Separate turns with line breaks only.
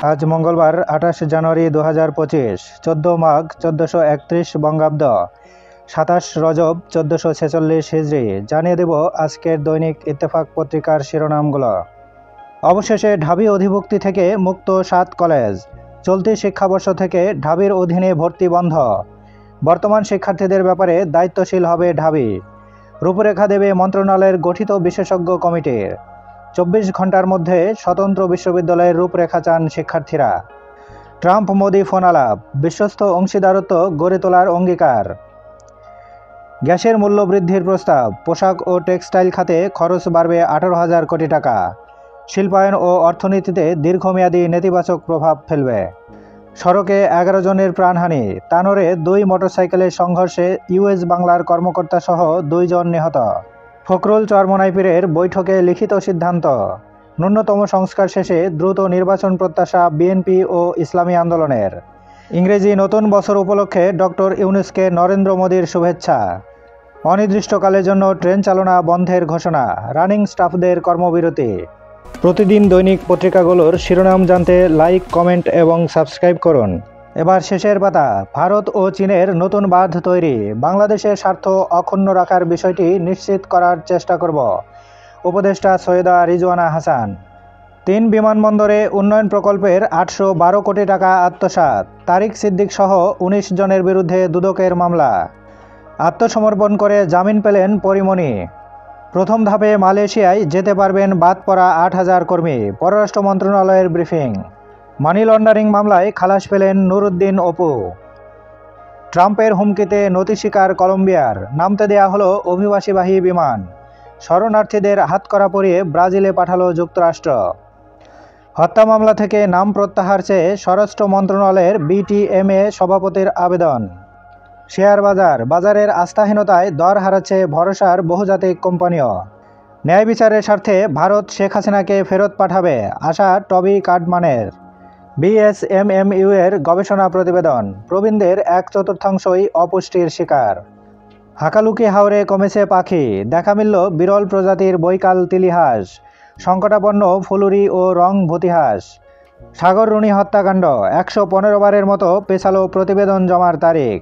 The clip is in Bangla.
আজ মঙ্গলবার 28 জানুয়ারি 2025, 14 মাঘ 1431 বঙ্গাব্দ, 27 রজব 1446 হিজরি। জানিয়ে দেব আজকের দৈনিক ইত্তেফাক পত্রিকার শিরোনামগুলো। অবশেষে ঢাবি অধিভুক্তি থেকে মুক্ত 7 কলেজ। চলতি শিক্ষাবর্ষ থেকে ঢাবির অধীনে ভর্তি বন্ধ। বর্তমান শিক্ষার্থীদের ব্যাপারে দায়িত্বশীল হবে ঢাবি। রূপরেখা দেবে মন্ত্রণালয়ের গঠিত বিশেষজ্ঞ কমিটি। 24 ঘন্টার মধ্যে স্বতন্ত্র বিশ্ববিদ্যালয়ের রূপরেখা চান শিক্ষার্থীরা। ট্রাম্প মোদি ফোন আলাপ, বিশ্বস্ত অংশীদারত্ব গড়ে তোলার অঙ্গীকার। গ্যাসের মূল্য বৃদ্ধির প্রস্তাব, পোশাক ও টেক্সটাইল খাতে খরচ বাড়বে 18,000 কোটি টাকা। শিল্পায়ন ও অর্থনীতিতে দীর্ঘমেয়াদী নেতিবাচক প্রভাব ফেলবে। সড়কে 11 জনের প্রাণহানি, তানোরে 2 মোটরসাইকেলের সংঘর্ষে ইউএস বাংলার কর্মকর্তা সহ 2 জন নিহত। ফখরুল চরমোনাই পীরের বৈঠকে লিখিত সিদ্ধান্ত, ন্যূনতম সংস্কার শেষে দ্রুত নির্বাচন প্রত্যাশা বিএনপি ও ইসলামী আন্দোলনের। ইংরেজি নতুন বছর উপলক্ষে ডক্টর ইউনূসকে নরেন্দ্র মোদীর শুভেচ্ছা। অনির্দিষ্টকালের জন্য ট্রেন চালনা বন্ধের ঘোষণা, রানিং স্টাফদের কর্মবিরতি। প্রতিদিন দৈনিক পত্রিকাগুলোর শিরোনাম জানতে লাইক, কমেন্ট এবং সাবস্ক্রাইব করুন। এবার শেষের পাতা। ভারত ও চীনের নতুন বাঁধ তৈরি, বাংলাদেশের স্বার্থ অক্ষুণ্ণ রাখার বিষয়টি নিশ্চিত করার চেষ্টা করব, উপদেষ্টা সৈয়দা রিজওয়ানা হাসান। 3 বিমানবন্দরে উন্নয়ন প্রকল্পের 812 কোটি টাকা আত্মসাৎ, তারিক সিদ্দিক সহ 19 জনের বিরুদ্ধে দুদকের মামলা। আত্মসমর্পণ করে জামিন পেলেন পরীমণি। প্রথম ধাপে মালয়েশিয়ায় যেতে পারবেন বাদ পড়া 8,000 কর্মী, পররাষ্ট্র মন্ত্রণালয়ের ব্রিফিং। মানি লন্ডারিং মামলায় খালাস পেলেন নুরুদ্দিন অপু। ট্রাম্পের হুমকিতে নতি শিকার কলম্বিয়ার, নামতে দেয়া হলো অভিবাসীবাহী বিমান। শরণার্থীদের হাতকড়া পরিয়ে ব্রাজিলে পাঠালো যুক্তরাষ্ট্র। হত্যা মামলা থেকে নাম প্রত্যাহার চেয়ে স্বরাষ্ট্র মন্ত্রণালয়ের বিটিএমএ সভাপতির আবেদন। শেয়ার বাজারের আস্থাহীনতায় দর হারাচ্ছে ভরসার বহুজাতিক কোম্পানিও। ন্যায় বিচারের স্বার্থে ভারত শেখ হাসিনাকে ফেরত পাঠাবে, আশা টবি কাডমানের। বিএসএমএমইউ এর গবেষণা প্রতিবেদন, প্রবীণদের 1/4 অপুষ্টির শিকার। হাকালুকি হাওরে কমেছে পাখি, দেখা মিলল বিরল প্রজাতির বৈকাল তিলিহাস। সংকটাপন্ন ফুলুরি ও রং ভূতিহাস। সাগর রুনি হত্যাকাণ্ড, 115 বারের মতো পেছালো প্রতিবেদন জমার তারিখ।